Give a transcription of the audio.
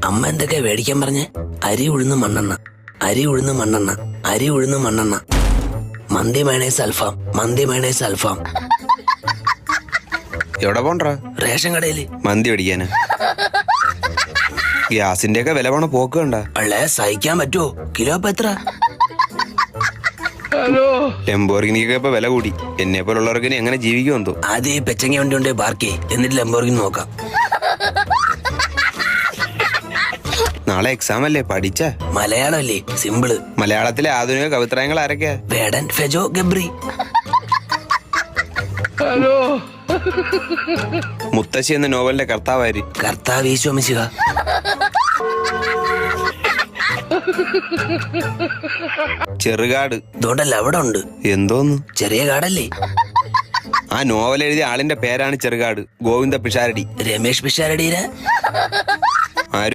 അമ്മ എന്തൊക്കെയാ മേടിക്കാൻ പറഞ്ഞ്? അരി ഉഴുന്ന് മണ്ണെണ്ണ, അരി ഉഴുന്ന് മണ്ണെണ്ണ, അരി ഉഴുന്ന് മണ്ണെണ്ണ, മന്തി മയണൈസ് അൽഫാം, മന്തി മയണൈസ് അൽഫാം. എവിടെ പോണ്ടാ? റേഷൻ കടയില് മന്തി മേടിക്കാന്. ഗ്യാസിന്റെ ഒക്കെ വില പോണ പോക്ക് കണ്ട. അള്ളേ സഹിക്കാൻ പറ്റുമോ? കിലോ ഇപ്പൊ എത്ര? ലെംബോർഗിനിക്കൊക്കെ ഇപ്പൊ വില കൂടി. എന്നെ പോലുള്ളവർക്ക് ഇനി എങ്ങനെ ജീവിക്കുമെന്തോ. ആദ്യം ഈ പെച്ചങ്ങ വണ്ടി കൊണ്ട് പാർക്ക് എന്നിട്ട് ലെംബോർഗിനി നോക്കാം. നാളെ എക്സാം അല്ലേ, പഠിച്ച? മലയാളം അല്ലേ, സിമ്പിള്. മലയാളത്തിലെ ആധുനിക കവിത്രയങ്ങൾ ആരൊക്കെയാ? വേടൻ, ഫെജോ, ഗബ്രി. മുത്തശ്ശി എന്ന നോവലിന്റെ കർത്താവാര്? കർത്താവ് ഈശോ മിശിഹ. ചെറുകാട്. ഇതുകൊണ്ടല്ല അവിടെ ഉണ്ട്. എന്തോന്ന്? ചെറിയ കാടല്ലേ? ആ നോവൽ എഴുതിയ ആളിന്റെ പേരാണ് ചെറുകാട്. ഗോവിന്ദ പിഷാരടി. രമേഷ് പിഷാരടിയുടെ